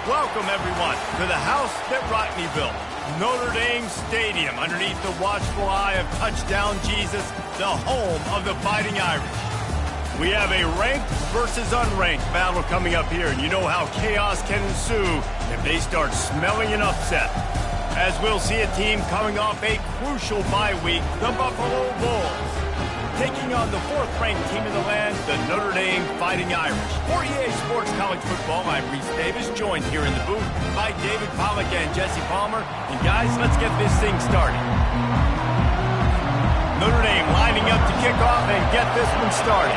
Welcome, everyone, to the house that Rodney built, Notre Dame Stadium, underneath the watchful eye of Touchdown Jesus, the home of the Fighting Irish. We have a ranked versus unranked battle coming up here, and you know how chaos can ensue if they start smelling an upset. As we'll see a team coming off a crucial bye week, the Buffalo Bulls, taking on the fourth-ranked team in the land, the Notre Dame Fighting Irish. For EA Sports College Football, I'm Reese Davis, joined here in the booth by David Pollack and Jesse Palmer. And guys, let's get this thing started. Notre Dame lining up to kick off and get this one started.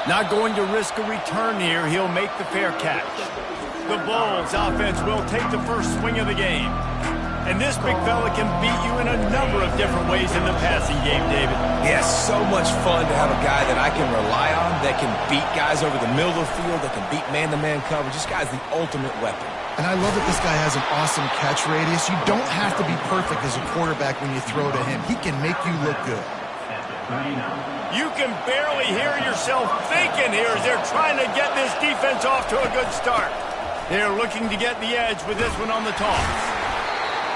Not going to risk a return here. He'll make the fair catch. The Bulls offense will take the first swing of the game. And this big fella can beat you in a number of different ways in the passing game, David. Yeah, so much fun to have a guy that I can rely on, that can beat guys over the middle of the field, that can beat man-to-man coverage. This guy's the ultimate weapon. And I love that this guy has an awesome catch radius. You don't have to be perfect as a quarterback when you throw to him. He can make you look good. You can barely hear yourself thinking here as they're trying to get this defense off to a good start. They're looking to get the edge with this one on the toss.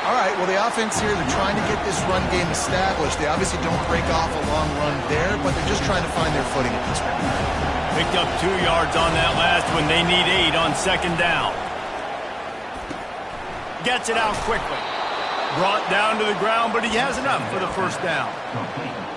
All right, well, the offense here, they're trying to get this run game established. They obviously don't break off a long run there, but they're just trying to find their footing at this point. Picked up 2 yards on that last one. They need 8 on second down. Gets it out quickly. Brought down to the ground, but he has enough for the first down.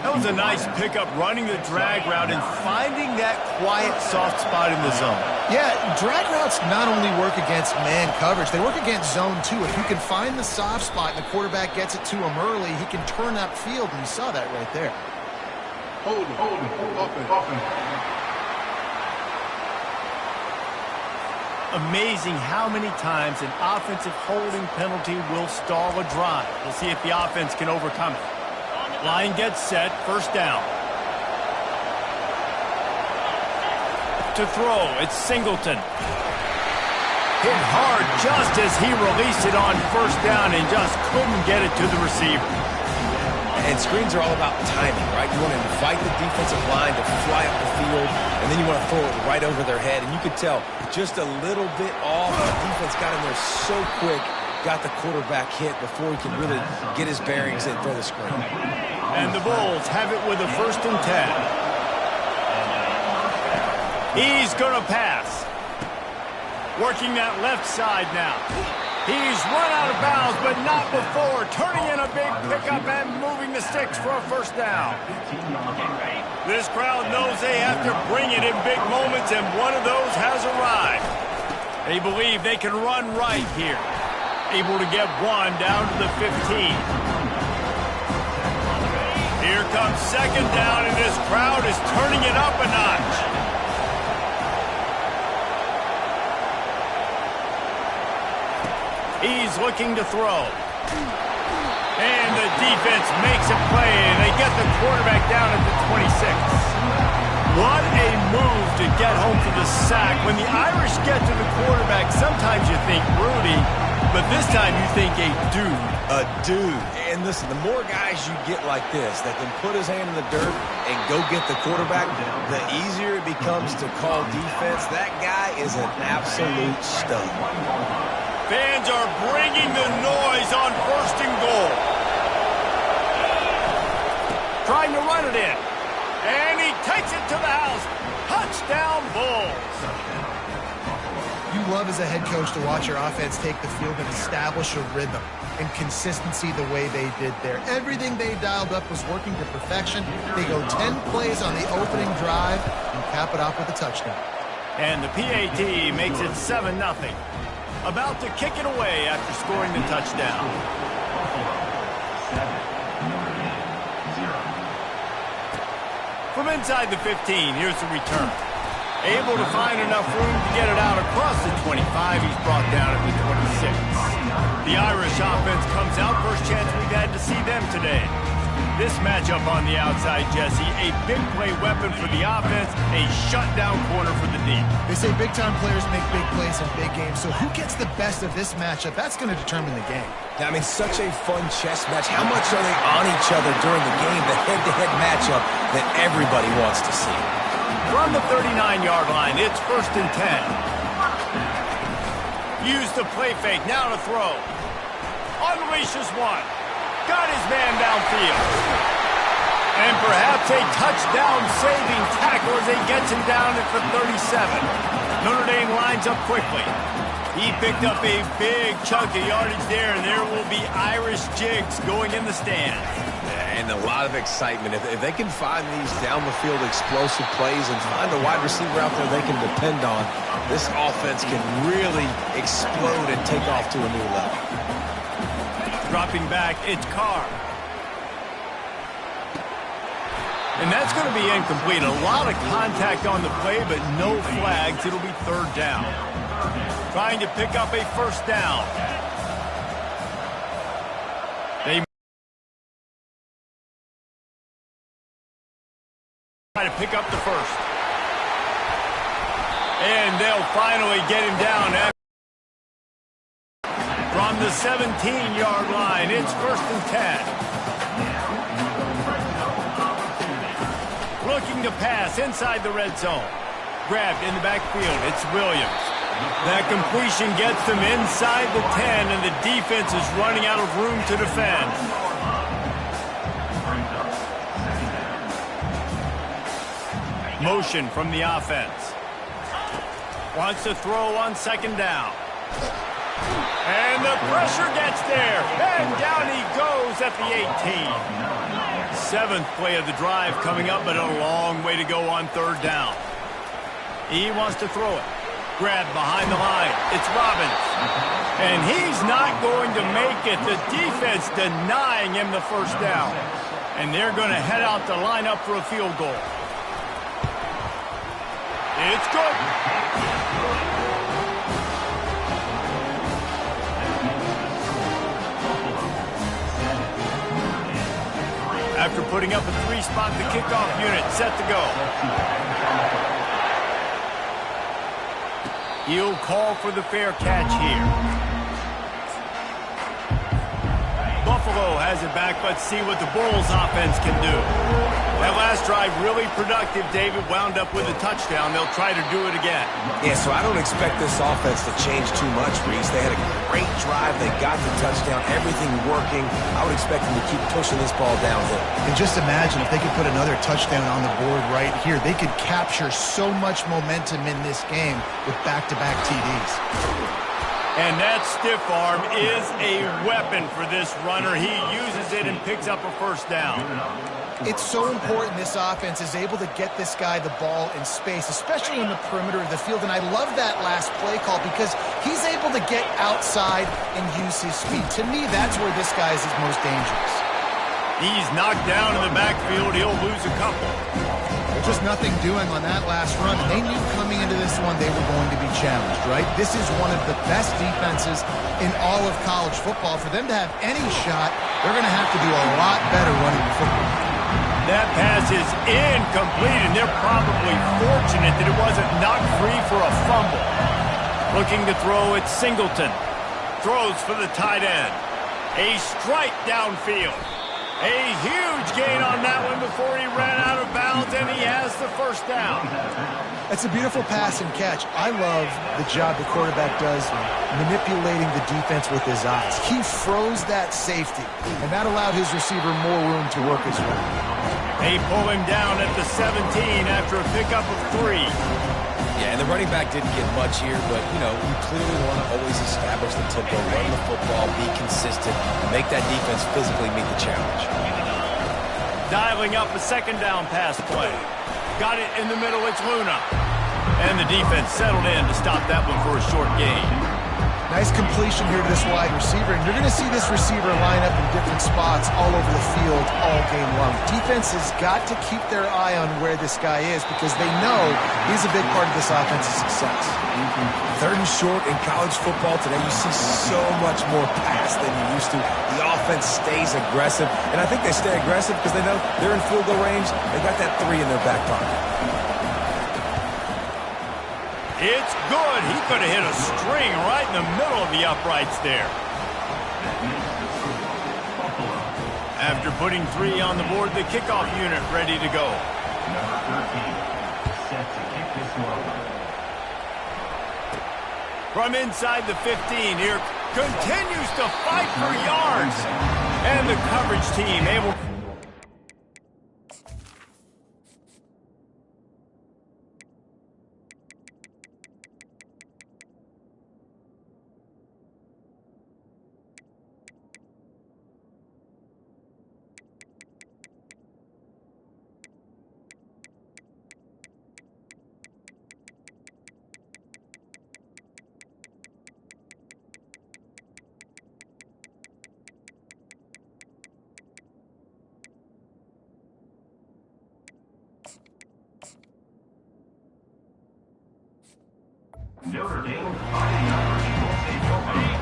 That was a nice pickup, running the drag route and finding that quiet, soft spot in the zone. Yeah, drag routes not only work against man coverage, they work against zone too. If you can find the soft spot and the quarterback gets it to him early, he can turn that field, and you saw that right there. Hold it. Amazing how many times an offensive holding penalty will stall a drive. We'll see if the offense can overcome it. Line gets set, first down. To throw, it's Singleton. Hit hard just as he released it on first down and just couldn't get it to the receiver. And screens are all about timing, right? You want to invite the defensive line to fly up the field, and then you want to throw it right over their head. And you could tell just a little bit off. The defense got in there so quick, got the quarterback hit before he could really get his bearings and throw the screen. And the Bulls have it with a 1st and 10. He's going to pass. Working that left side now. He's run out of bounds, but not before. Turning in a big pickup and moving the sticks for a first down. This crowd knows they have to bring it in big moments, and one of those has arrived. They believe they can run right here. Able to get one down to the 15. Here comes second down, and this crowd is turning it up a notch. He's looking to throw. And the defense makes a play, and they get the quarterback down at the 26. What a move to get home for the sack. When the Irish get to the quarterback, sometimes you think Rudy, but this time you think a dude. A dude. And listen, the more guys you get like this that can put his hand in the dirt and go get the quarterback, the easier it becomes to call defense. That guy is an absolute stud. Fans are bringing the noise on 1st and goal. Trying to run it in. And he takes it to the house. Touchdown, Bulls. You love as a head coach to watch your offense take the field and establish a rhythm and consistency the way they did there. Everything they dialed up was working to perfection. They go 10 plays on the opening drive and cap it off with a touchdown. And the PAT makes it 7-0. About to kick it away after scoring the touchdown. From inside the 15, here's the return. Able to find enough room to get it out across the 25. He's brought down at the 26. The Irish offense comes out. First chance we've had to see them today. This matchup on the outside, Jesse, a big play weapon for the offense, a shutdown corner for the D. They say big-time players make big plays in big games, so who gets the best of this matchup? That's going to determine the game. Yeah, I mean, such a fun chess match. How much are they on each other during the game, the head-to-head matchup that everybody wants to see? From the 39-yard line, it's 1st and 10. Use the play fake, now to throw. Unleashes one. Got his man downfield. And perhaps a touchdown-saving tackle as he gets him down at the 37. Notre Dame lines up quickly. He picked up a big chunk of yardage there, and there will be Irish jigs going in the stands. And a lot of excitement. If they can find these down-the-field explosive plays and find a wide receiver out there they can depend on, this offense can really explode and take off to a new level. Dropping back, it's Carr. And that's going to be incomplete. A lot of contact on the play, but no flags. It'll be 3rd down. Trying to pick up a 1st down. They try to pick up the 1st. And they'll finally get him down. From the 17-yard line, it's 1st and 10. Looking to pass inside the red zone. Grabbed in the backfield. It's Williams. That completion gets them inside the 10, and the defense is running out of room to defend. Motion from the offense. Wants to throw on 2nd down. And the pressure gets there. And down he goes at the 18. 7th play of the drive coming up, but a long way to go on 3rd down. He wants to throw it. Grabbed behind the line. It's Robbins. And he's not going to make it. The defense denying him the 1st down. And they're going to head out to line up for a field goal. It's good. After putting up a 3-spot, the kickoff unit set to go. He'll call for the fair catch here. Buffalo has it back. Let's see what the Bulls offense can do. That last drive really productive. David wound up with a touchdown. They'll try to do it again. Yeah, so I don't expect this offense to change too much, Reese. They had a great drive. They got the touchdown. Everything working. I would expect them to keep pushing this ball downhill. And just imagine if they could put another touchdown on the board right here. They could capture so much momentum in this game with back-to-back TDs. And that stiff arm is a weapon for this runner. He uses it and picks up a 1st down. It's so important this offense is able to get this guy the ball in space, especially on the perimeter of the field. And I love that last play call because he's able to get outside and use his speed. To me, that's where this guy is his most dangerous. He's knocked down in the backfield. He'll lose a couple. Just nothing doing on that last run. They knew coming into this one they were going to be challenged, right? This is one of the best defenses in all of college football. For them to have any shot, they're going to have to do a lot better running the football. That pass is incomplete, and they're probably fortunate that it wasn't knocked free for a fumble. Looking to throw, it's Singleton. Throws for the tight end. A strike downfield. A huge gain on that one before he ran out of bounds, and he has the 1st down. That's a beautiful pass and catch. I love the job the quarterback does manipulating the defense with his eyes. He froze that safety, and that allowed his receiver more room to work his way. They pull him down at the 17 after a pickup of 3. Yeah, and the running back didn't get much here, but, you know, you clearly want to always establish the tempo, run the football, be consistent, and make that defense physically meet the challenge. Dialing up a 2nd down pass play. Got it in the middle, it's Luna. And the defense settled in to stop that one for a short gain. Nice completion here to this wide receiver, and you're going to see this receiver line up in different spots all over the field all game long. Defense has got to keep their eye on where this guy is because they know he's a big part of this offense's success. 3rd and short in college football today, you see so much more pass than you used to. The offense stays aggressive, and I think they stay aggressive because they know they're in field goal range. They got that 3 in their back pocket. It's good. He could have hit a string right in the middle of the uprights there. After putting 3 on the board, the kickoff unit ready to go. From inside the 15 here, continues to fight for yards. And the coverage team able...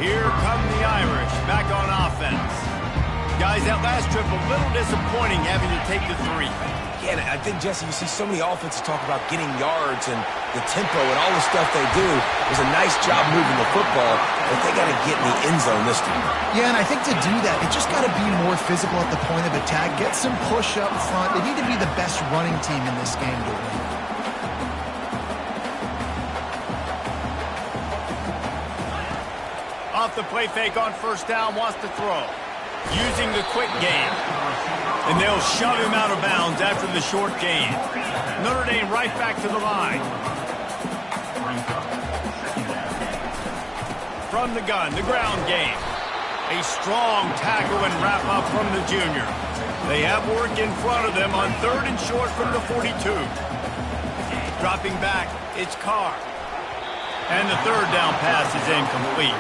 Here come the Irish, back on offense. Guys, that last trip a little disappointing having to take the 3. Yeah, and I think, Jesse, you see so many offenses talk about getting yards and the tempo and all the stuff they do. It was a nice job moving the football, but they got to get in the end zone this time. Yeah, and I think to do that, it just got to be more physical at the point of attack. Get some push up front. They need to be the best running team in this game to win. Off the play fake on first down, wants to throw. Using the quick game. And they'll shove him out of bounds after the short gain. Notre Dame right back to the line. From the gun, the ground game. A strong tackle and wrap up from the junior. They have work in front of them on 3rd and short from the 42. Dropping back, it's Carr. And the 3rd down pass is incomplete.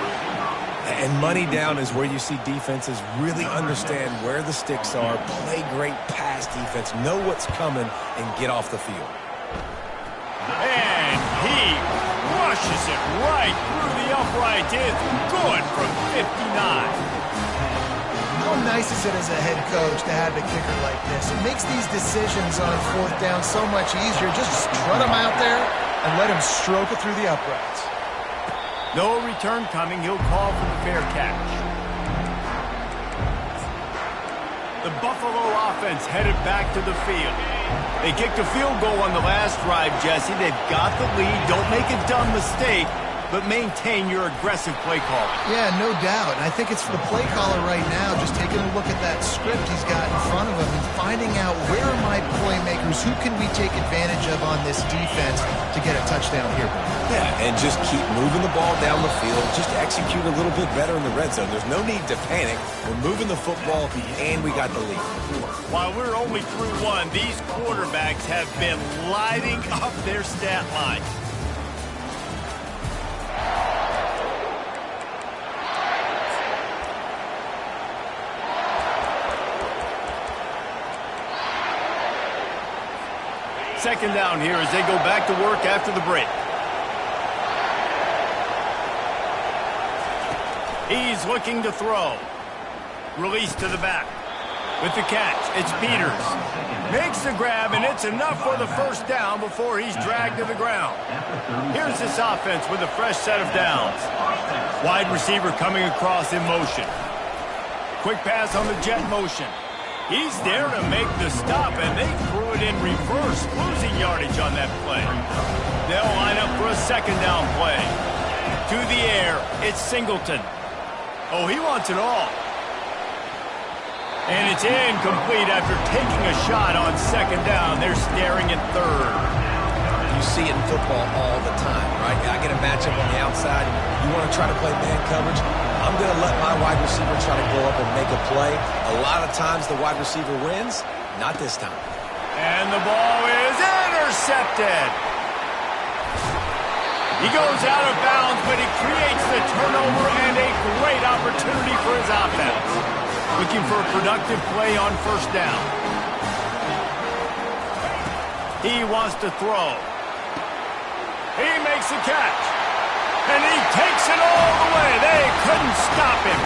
And money down is where you see defenses really understand where the sticks are, play great pass defense, know what's coming, and get off the field. And he rushes it right through the uprights. It's good from 59. How nice is it as a head coach to have a kicker like this? It makes these decisions on 4th down so much easier. Just strut him out there and let him stroke it through the uprights. No return coming. He'll call for the fair catch. The Buffalo offense headed back to the field. They kicked a field goal on the last drive, Jesse. They've got the lead. Don't make a dumb mistake, but maintain your aggressive play call. Yeah, no doubt. And I think it's for the play caller right now, just taking a look at that script he's got in front of him and finding out where are my playmakers, who can we take advantage of on this defense to get a touchdown here. Yeah, and just keep moving the ball down the field. Just execute a little bit better in the red zone. There's no need to panic. We're moving the football, and we got the lead. While we're only through 1, these quarterbacks have been lighting up their stat line. Second down here as they go back to work after the break. He's looking to throw. Release to the back. With the catch, it's Peters. Makes the grab, and it's enough for the first down before he's dragged to the ground. Here's this offense with a fresh set of downs. Wide receiver coming across in motion. Quick pass on the jet motion. He's there to make the stop, and they threw it in reverse, losing yardage on that play. They'll line up for a second down play. To the air, it's Singleton. Oh, he wants it all. And it's incomplete after taking a shot on second down. They're staring at 3rd. You see it in football all the time, right? I get a matchup on the outside. You want to try to play man coverage? I'm going to let my wide receiver try to go up and make a play. A lot of times the wide receiver wins. Not this time. And the ball is intercepted. He goes out of bounds, but he creates the turnover and a great opportunity for his offense. Looking for a productive play on first down. He wants to throw. He makes the catch. And he takes it all the way. They couldn't stop him.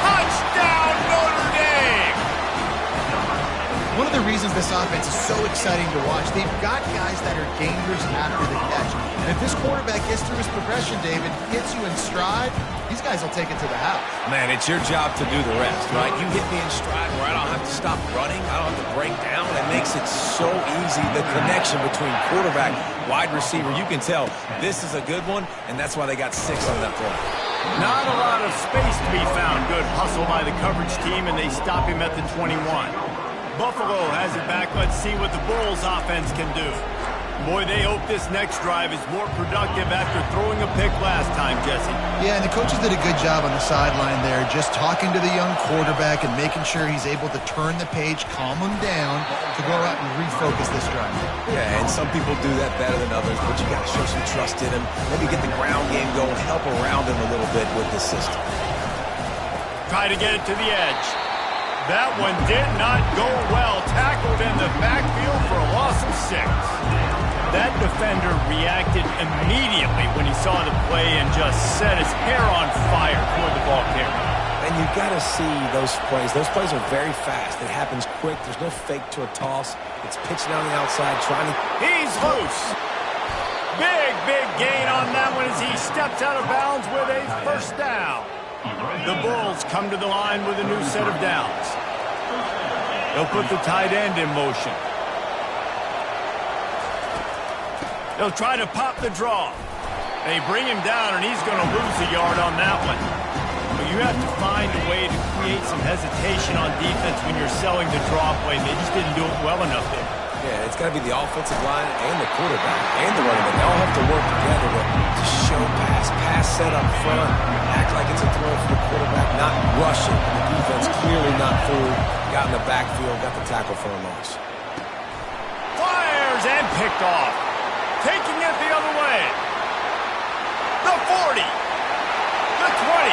Touchdown, Notre Dame! One of the reasons this offense is so exciting to watch, they've got guys that are dangerous after the catch. And if this quarterback gets through his progression, David, gets you in stride, these guys will take it to the house. Man, it's your job to do the rest, right? You hit me in stride where I don't have to stop running. I don't have to break down. It makes it so easy, the connection between quarterback wide receiver. You can tell this is a good one, and that's why they got 6 on that play. Not a lot of space to be found. Good hustle by the coverage team, and they stop him at the 21. Buffalo has it back. Let's see what the Bulls offense can do. Boy, they hope this next drive is more productive after throwing a pick last time, Jesse. Yeah, and the coaches did a good job on the sideline there, just talking to the young quarterback and making sure he's able to turn the page, calm him down to go out and refocus this drive. Yeah, and some people do that better than others, but you got to show some trust in him. Maybe get the ground game going, help around him a little bit with the system. Try to get it to the edge. That one did not go well. Tackled in the backfield for a loss of 6. That defender reacted immediately when he saw the play and just set his hair on fire toward the ball carrier. And you got to see those plays. Those plays are very fast. It happens quick. There's no fake to a toss. It's pitching on the outside, trying to... He's loose. Big gain on that one as he steps out of bounds with a first down. The Bulls come to the line with a new set of downs. They'll put the tight end in motion. They'll try to pop the draw. They bring him down, and he's going to lose a yard on that one. But you have to find a way to create some hesitation on defense when you're selling the draw play. They just didn't do it well enough there. Yeah, it's got to be the offensive line and the quarterback and the running back. They all have to work together to show pass set up front, act like it's a throw for the quarterback, not rush it. The defense clearly not through. Got in the backfield, got the tackle for a loss. Fires and picked off. Taking it the other way. The 40. The 20.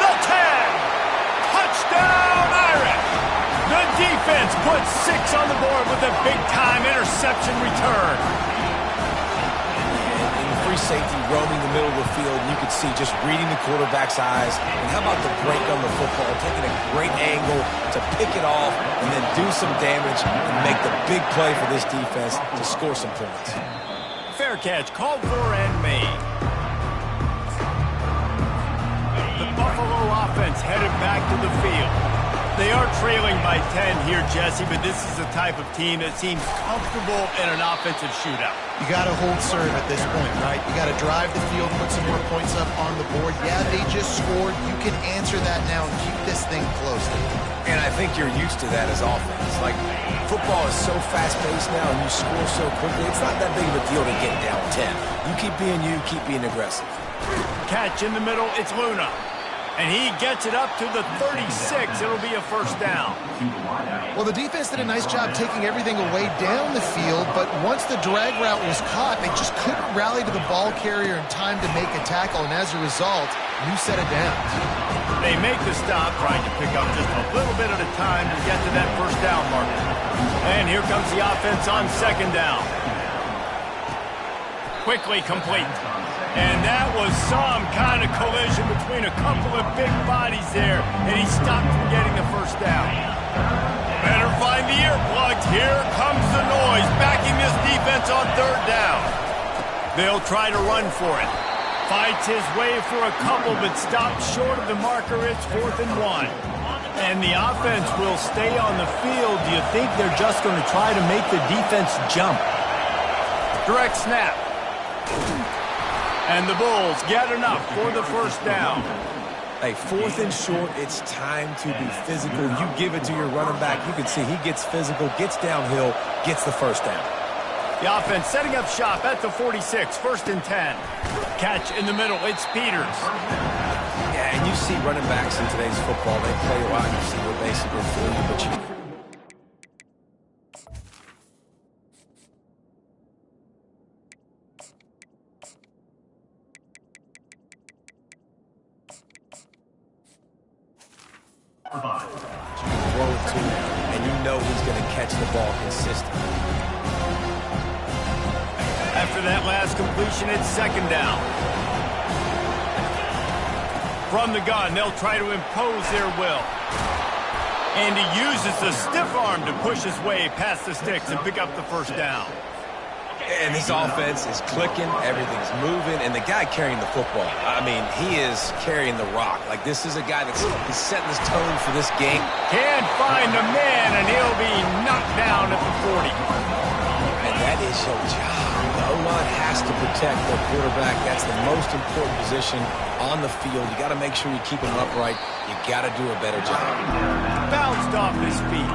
The 10. Touchdown, Irish. The defense puts 6 on the board with a big-time interception return. And the free safety roaming the middle of the field, you could see just reading the quarterback's eyes. And how about the break on the football, taking a great angle to pick it off and then do some damage and make the big play for this defense to score some points. Fair catch, called for and made. The Buffalo offense headed back to the field. They are trailing by 10 here, Jesse, but this is the type of team that seems comfortable in an offensive shootout. You got to hold serve at this point, right? You got to drive the field, put some more points up on the board. Yeah, they just scored. You can answer that now and keep this thing close. And I think you're used to that as offense. Like, football is so fast-paced now and you score so quickly, it's not that big of a deal to get down 10. You, keep being aggressive. Catch in the middle, it's Luna. And he gets it up to the 36. It'll be a first down. Well, the defense did a nice job taking everything away down the field, but once the drag route was caught, they just couldn't rally to the ball carrier in time to make a tackle, and as a result, new set of downs. They make the stop, trying to pick up just a little bit at a time to get to that first down marker. And here comes the offense on second down. Quickly complete. And that was some kind of collision between a couple of big bodies there, and he stopped from getting the first down. Better find the earplugs. Here comes the noise, backing this defense on third down. They'll try to run for it. Fights his way for a couple, but stops short of the marker. It's 4th and 1. And the offense will stay on the field. Do you think they're just going to try to make the defense jump? Direct snap. And the Bulls get enough for the first down. Hey, 4th and short, it's time to be physical. You give it to your running back. You can see he gets physical, gets downhill, gets the first down. The offense setting up shop at the 46, 1st and 10. Catch in the middle, it's Peters. Yeah, and you see running backs in today's football, they play a lot. You see they're basically free, but you... and you know he's going to catch the ball consistently. After that last completion, it's second down. From the gun, they'll try to impose their will. And he uses the stiff arm to push his way past the sticks and pick up the first down. And this offense is clicking, everything's moving, and the guy carrying the football, I mean, he is carrying the rock. Like, this is a guy that's setting his tone for this game. Can't find a man, and he'll be knocked down at the 40. And that is your job. The O-line protect their quarterback. That's the most important position on the field. You got to make sure you keep him upright. You got to do a better job. Bounced off his feet.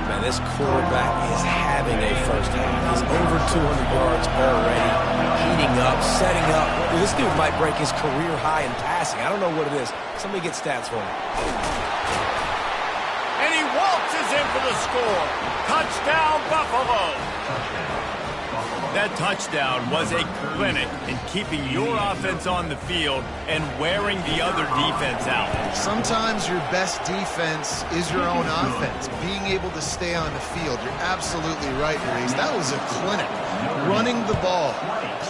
Man, this quarterback is having a first half. He's over 200 yards already, heating up, setting up. Well, this dude might break his career high in passing. I don't know what it is. Somebody get stats for him. And he waltzes in for the score. Touchdown, Buffalo. That touchdown was a clinic in keeping your offense on the field and wearing the other defense out. Sometimes your best defense is your own offense. Being able to stay on the field. You're absolutely right, Maurice. That was a clinic. Running the ball,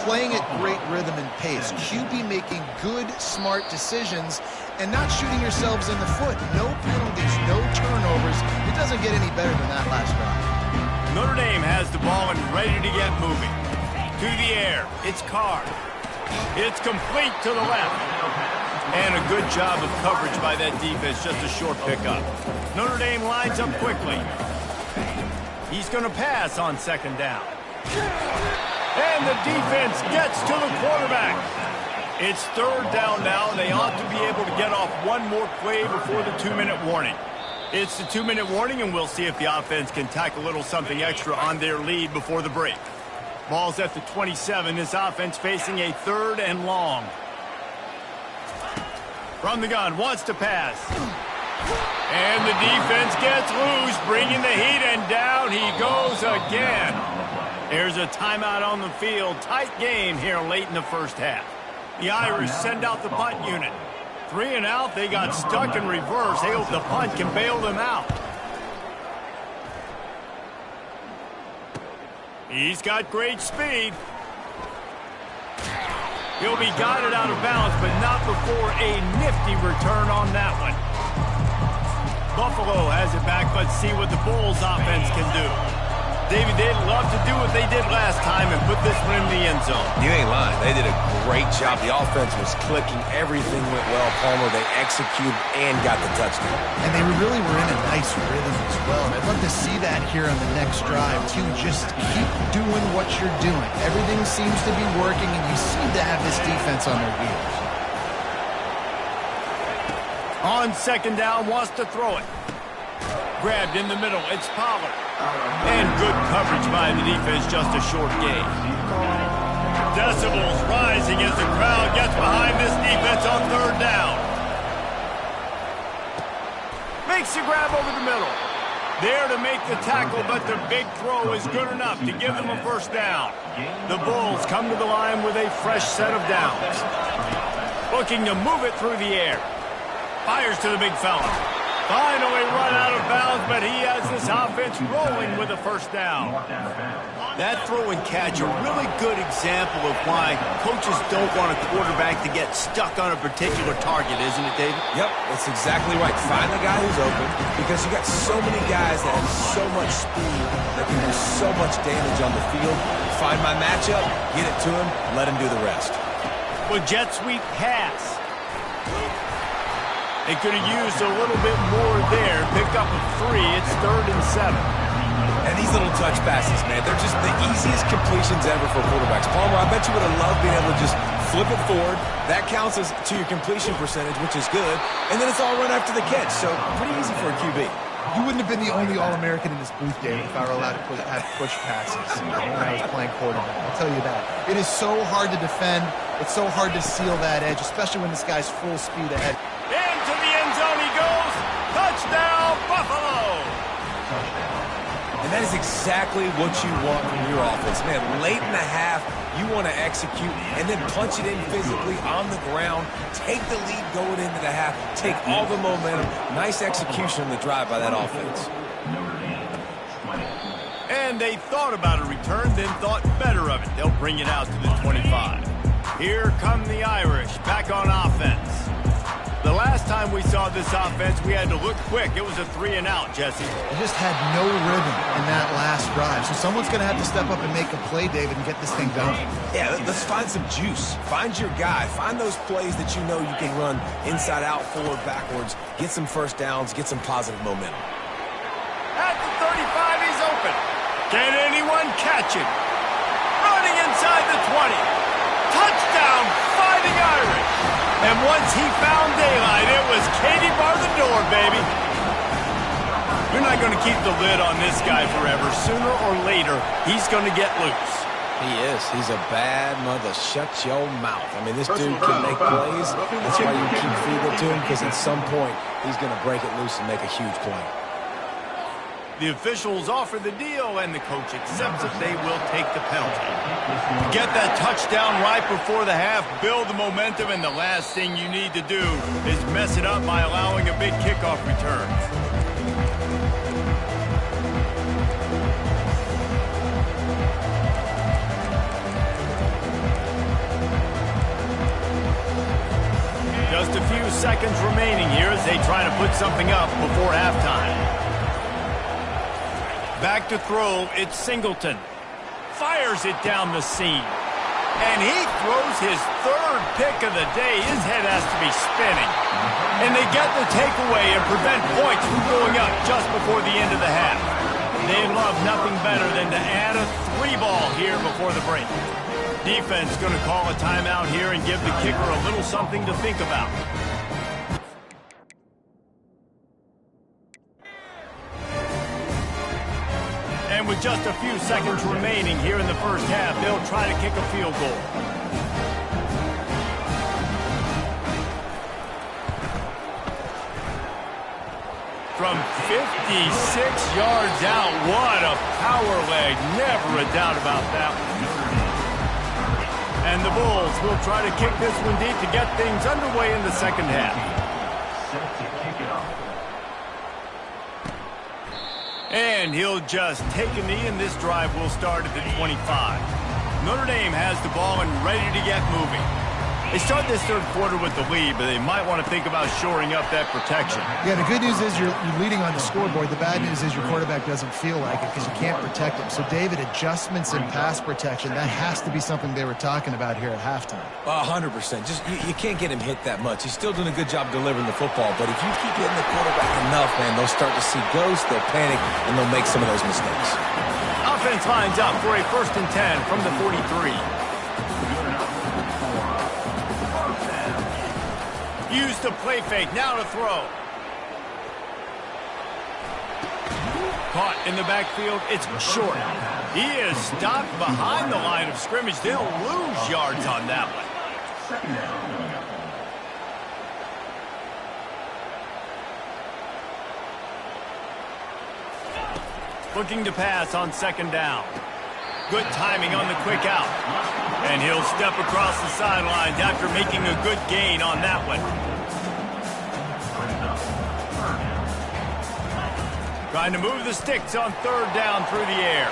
playing at great rhythm and pace. QB making good, smart decisions and not shooting yourselves in the foot. No penalties, no turnovers. It doesn't get any better than that last drive. Notre Dame has the ball and ready to get moving. To the air, it's Carr. It's complete to the left. And a good job of coverage by that defense, just a short pickup. Notre Dame lines up quickly. He's going to pass on second down. And the defense gets to the quarterback. It's third down now. They ought to be able to get off one more play before the 2-minute warning. It's the 2-minute warning, and we'll see if the offense can tack a little something extra on their lead before the break. Ball's at the 27. This offense facing a third and long. From the gun, wants to pass. And the defense gets loose, bringing the heat, and down he goes again. There's a timeout on the field. Tight game here late in the first half. The Irish send out the punt unit. 3 and out, they got stuck in reverse. They hope the punt can bail them out. He's got great speed. He'll be guided out of bounds, but not before a nifty return on that one. Buffalo has it back, but see what the Bulls offense can do. David, they'd love to do what they did last time and put this one in the end zone. You ain't lying. They did a great job. The offense was clicking. Everything went well. Palmer, they executed and got the touchdown. And they really were in a nice rhythm as well. And I'd love to see that here on the next drive, too. Just keep doing what you're doing. Everything seems to be working, and you seem to have this defense on their heels. On second down, wants to throw it. Grabbed in the middle. It's Pollard. And good coverage by the defense, just a short gain. Decibels rising as the crowd gets behind this defense on third down. Makes the grab over the middle. There to make the tackle, but the big throw is good enough to give them a first down. The Bulls come to the line with a fresh set of downs. Looking to move it through the air. Fires to the big fella. Finally run out of bounds, but he has this offense rolling with a first down. That throw and catch, a really good example of why coaches don't want a quarterback to get stuck on a particular target, isn't it, David? Yep, that's exactly right. Find the guy who's open, because you got so many guys that have so much speed that can do so much damage on the field. Find my matchup, get it to him, let him do the rest. Well, jet sweep pass. They could have used a little bit more there. Pick up a 3. It's 3rd and 7. And these little touch passes, man, they're just the easiest completions ever for quarterbacks. Palmer, I bet you would have loved being able to just flip it forward. That counts as to your completion percentage, which is good. And then it's all run after the catch. So pretty easy for a QB. You wouldn't have been the only All-American in this booth, David, if I were allowed to have push passes when I was playing quarterback. I'll tell you that. It is so hard to defend. It's so hard to seal that edge, especially when this guy's full speed ahead. Into the end zone he goes. Touchdown, Buffalo! And that is exactly what you want from your offense. Man, late in the half, you want to execute and then punch it in physically on the ground. Take the lead going into the half. Take all the momentum. Nice execution on the drive by that offense. And they thought about a return, then thought better of it. They'll bring it out to the 25. Here come the Irish back on offense. The last time we saw this offense, we had to look quick. It was a 3 and out, Jesse. They just had no rhythm in that last drive. So someone's going to have to step up and make a play, David, and get this thing going. Yeah, let's find some juice. Find your guy. Find those plays that you know you can run inside out, forward, backwards. Get some first downs. Get some positive momentum. At the 35, he's open. Can anyone catch it? Running inside the 20. once he found daylight, it was Katie bar the door, baby. You're not going to keep the lid on this guy forever. Sooner or later, he's going to get loose. He is. He's a bad mother. Shut your mouth. I mean, this dude can make plays. That's why you keep feeding it to him, because at some point, he's going to break it loose and make a huge play. The officials offer the deal, and the coach accepts it. They will take the penalty. Get that touchdown right before the half, build the momentum, and the last thing you need to do is mess it up by allowing a big kickoff return. Just a few seconds remaining here as they try to put something up before halftime. Back to throw, it's Singleton. Fires it down the seam. And he throws his third pick of the day. His head has to be spinning. And they get the takeaway and prevent points from going up just before the end of the half. They'd love nothing better than to add a 3-ball here before the break. Defense going to call a timeout here and give the kicker a little something to think about. And with just a few seconds remaining here in the first half, they'll try to kick a field goal. From 56 yards out, what a power leg. Never a doubt about that one. And the Bulls will try to kick this one deep to get things underway in the second half. And he'll just take a knee, and this drive will start at the 25. Notre Dame has the ball and ready to get moving. They start this third quarter with the lead, but they might want to think about shoring up that protection. Yeah, the good news is you're leading on the scoreboard. The bad news is your quarterback doesn't feel like it because you can't protect him. So, David, adjustments in pass protection, that has to be something they were talking about here at halftime. 100%. Just you can't get him hit that much. He's still doing a good job delivering the football, but if you keep hitting the quarterback enough, man, they'll start to see ghosts, they'll panic, and they'll make some of those mistakes. Offense lines up for a 1st and 10 from the 43. Use the play fake, now to throw. Caught in the backfield, it's short. He is stopped behind the line of scrimmage. They'll lose yards on that one. Looking to pass on 2nd down. Good timing on the quick out. And he'll step across the sidelines after making a good gain on that one. Trying to move the sticks on 3rd down through the air.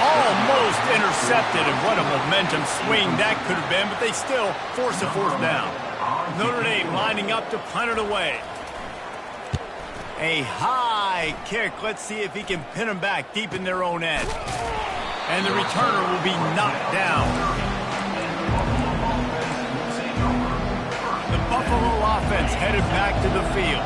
Almost intercepted, and what a momentum swing that could have been, but they still force a 4th down. Notre Dame lining up to punt it away. A high kick. Let's see if he can pin them back deep in their own end. And the returner will be knocked down. The Buffalo offense headed back to the field.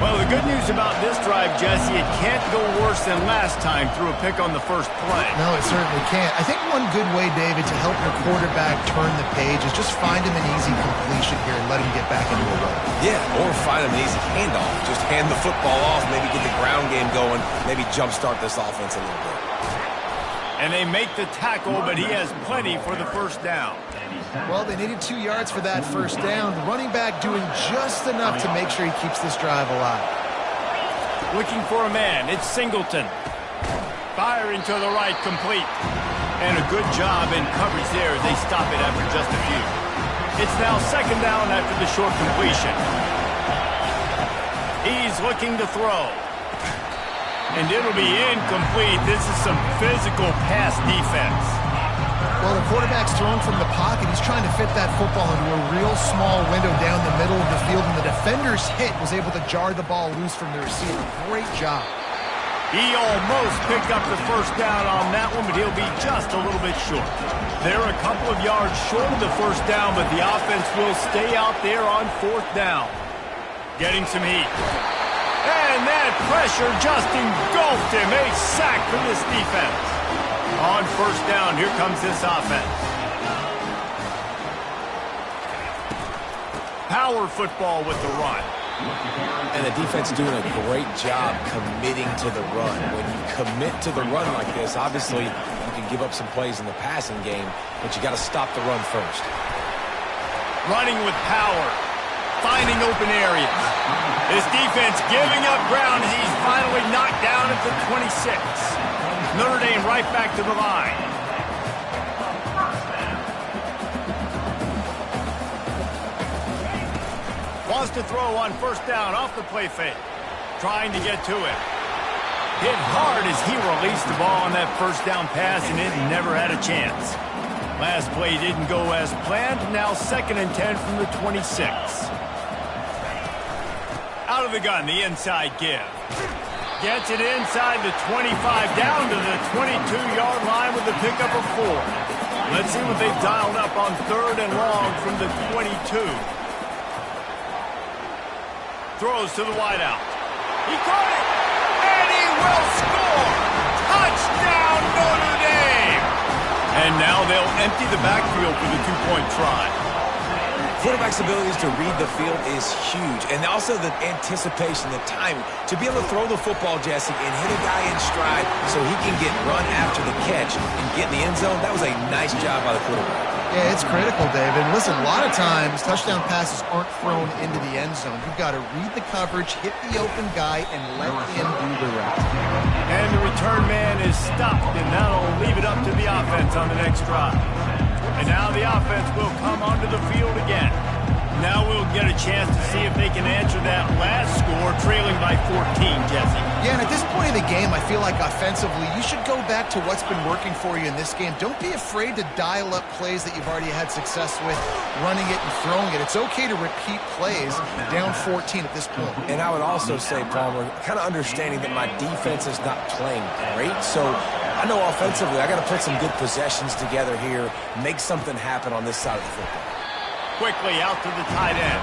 Well, the good news about this drive, Jesse, it can't go worse than last time through a pick on the first play. No, it certainly can't. I think one good way, David, to help your quarterback turn the page is just find him an easy completion here and let him get back into a run. Yeah, or find him an easy handoff. Just hand the football off, maybe get the ground game going, maybe jumpstart this offense a little bit. And they make the tackle, but he has plenty for the 1st down. Well, they needed 2 yards for that 1st down. The running back doing just enough to make sure he keeps this drive alive. Looking for a man, it's Singleton. Firing to the right, complete. And a good job in coverage there as they stop it after just a few. It's now 2nd down after the short completion. He's looking to throw. And it'll be incomplete. This is some physical pass defense. Well, the quarterback's thrown from the pocket. He's trying to fit that football into a real small window down the middle of the field, and the defender's hit was able to jar the ball loose from the receiver. Great job. He almost picked up the 1st down on that one, but he'll be just a little bit short. They're a couple of yards short of the 1st down, but the offense will stay out there on 4th down. Getting some heat. And that pressure just engulfed him. A sack for this defense. On 1st down, here comes this offense. power football with the run. And the defense doing a great job committing to the run. When you commit to the run like this, obviously you can give up some plays in the passing game, but you got to stop the run first. Running with power, finding open areas. This defense giving up ground as he's finally knocked down at the 26. Notre Dame right back to the line. Wants to throw on first down off the play fake. Trying to get to it. Hit hard as he released the ball on that first down pass, and it never had a chance. Last play didn't go as planned. Now 2nd and 10 from the 26. Out of the gun, the inside give. Gets it inside the 25, down to the 22-yard line with a pickup of 4. Let's see what they've dialed up on 3rd and long from the 22. Throws to the wideout. He caught it, and he will score! Touchdown, Notre Dame! And now they'll empty the backfield for the 2-point try. Quarterback's abilities to read the field is huge, and also the anticipation, the time to be able to throw the football, Jesse, and hit a guy in stride so he can get run after the catch and get in the end zone. That was a nice job by the quarterback. Yeah, it's critical, David. And listen, a lot of times touchdown passes aren't thrown into the end zone. You've got to read the coverage, hit the open guy, and let him do the rest. And the return man is stopped, and that'll leave it up to the offense on the next drive. And now the offense will come onto the field again. Now we'll get a chance to see if they can answer that last score, trailing by 14, Jesse. Yeah, and at this point in the game, I feel like offensively, you should go back to what's been working for you in this game. Don't be afraid to dial up plays that you've already had success with, running it and throwing it. It's okay to repeat plays down 14 at this point. And I would also say, Palmer, kind of understanding that my defense is not playing great, so I know offensively I got to put some good possessions together here, make something happen on this side of the football. Quickly out to the tight end.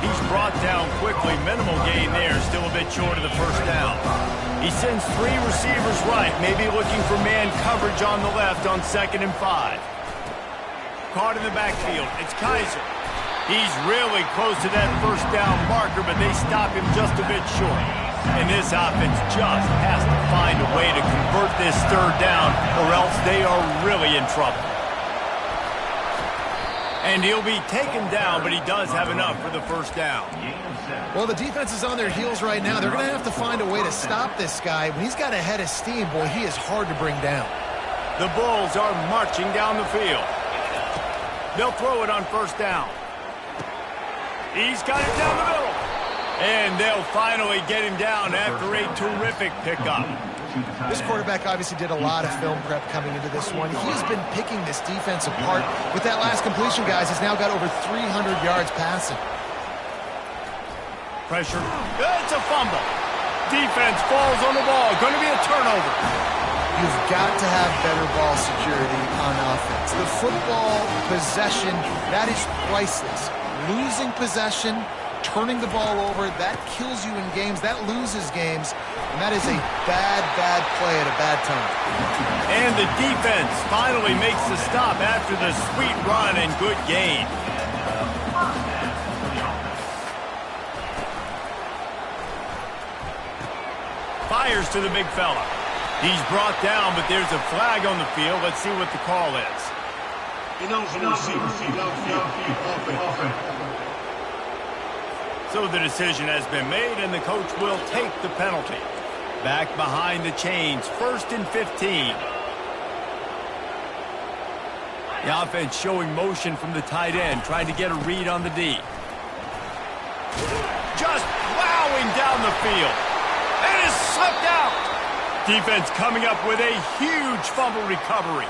He's brought down quickly. Minimal gain there. Still a bit short of the first down. He sends 3 receivers right. Maybe looking for man coverage on the left on 2nd and 5. Caught in the backfield. It's Kaiser. He's really close to that first down marker, but they stop him just a bit short. And this offense just has to find a way to convert this 3rd down, or else they are really in trouble. And he'll be taken down, but he does have enough for the first down. Well, the defense is on their heels right now. They're going to have to find a way to stop this guy. When he's got a head of steam, boy, he is hard to bring down. The Bulls are marching down the field. They'll throw it on first down. He's got it down the middle. And they'll finally get him down after a terrific pickup. This quarterback obviously did a lot of film prep coming into this one. He's been picking this defense apart. With that last completion, guys, he's now got over 300 yards passing. Pressure. It's a fumble. Defense falls on the ball. Going to be a turnover. You've got to have better ball security on offense. The football possession, that is priceless. Losing possession, turning the ball over, that kills you in games, that loses games, and that is a bad, bad play at a bad time. And the defense finally makes the stop after the sweet run and good gain. Fires to the big fella. He's brought down, but there's a flag on the field. Let's see what the call is. So the decision has been made, and the coach will take the penalty. Back behind the chains, 1st and 15. The offense showing motion from the tight end, trying to get a read on the D. Just plowing down the field. And is slipped out. Defense coming up with a huge fumble recovery.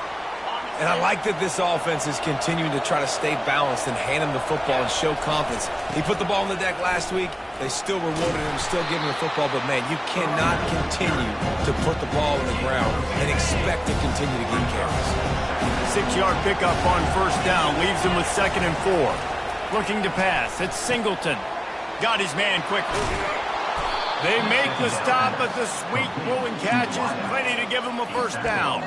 And I like that this offense is continuing to try to stay balanced and hand him the football and show confidence. He put the ball on the deck last week. They still rewarded him, still giving him the football. But, man, you cannot continue to put the ball on the ground and expect to continue to get carries. 6-yard pickup on first down. Leaves him with 2nd and 4. Looking to pass. It's Singleton. Got his man quickly. They make the stop, but the sweet rolling catch is plenty to give him a first down.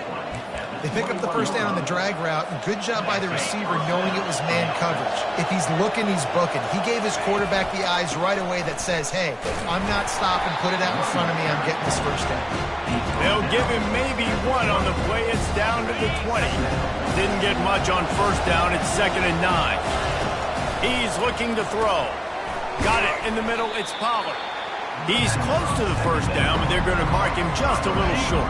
They pick up the first down on the drag route. Good job by the receiver knowing it was man coverage. If he's looking, he's booking. He gave his quarterback the eyes right away that says, hey, I'm not stopping. Put it out in front of me. I'm getting this first down. They'll give him maybe one on the play. It's down to the 20. Didn't get much on first down. It's 2nd and 9. He's looking to throw. Got it in the middle. It's Pollard. He's close to the first down, but they're going to mark him just a little short.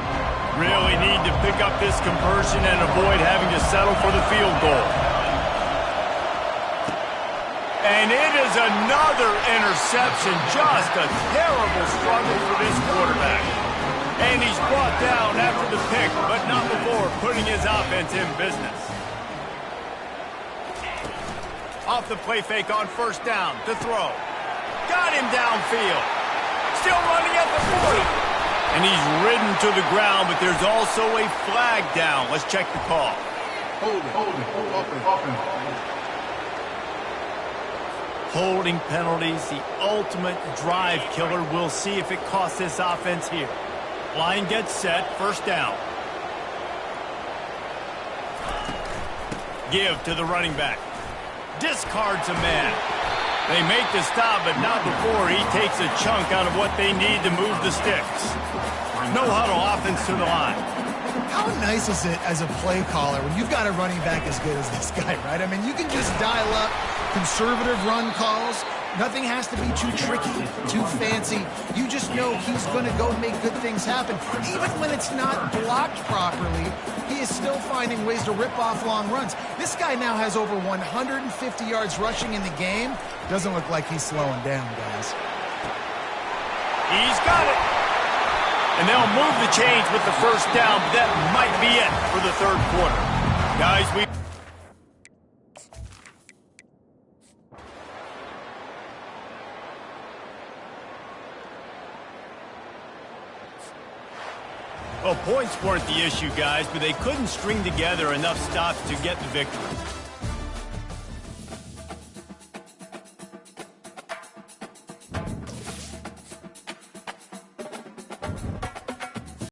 Really need to pick up this conversion and avoid having to settle for the field goal. And it is another interception. Just a terrible struggle for this quarterback. And he's brought down after the pick, but not before putting his offense in business. Off the play fake on first down to throw. Got him downfield. Still running at the 40. And he's ridden to the ground, but there's also a flag down. Let's check the call. Holding penalties, the ultimate drive killer. We'll see if it costs this offense here. Line gets set, first down. Give to the running back. Discards a man. They make the stop, but not before he takes a chunk out of what they need to move the sticks. No huddle offense to the line. How nice is it as a play caller when you've got a running back as good as this guy, right? I mean, you can just dial up conservative run calls. Nothing has to be too tricky, too fancy. You just know he's going to go make good things happen. Even when it's not blocked properly, he is still finding ways to rip off long runs. This guy now has over 150 yards rushing in the game. Doesn't look like he's slowing down, guys. He's got it. And they'll move the chains with the first down, but that might be it for the third quarter. Guys, Well, points weren't the issue, guys, but they couldn't string together enough stops to get the victory.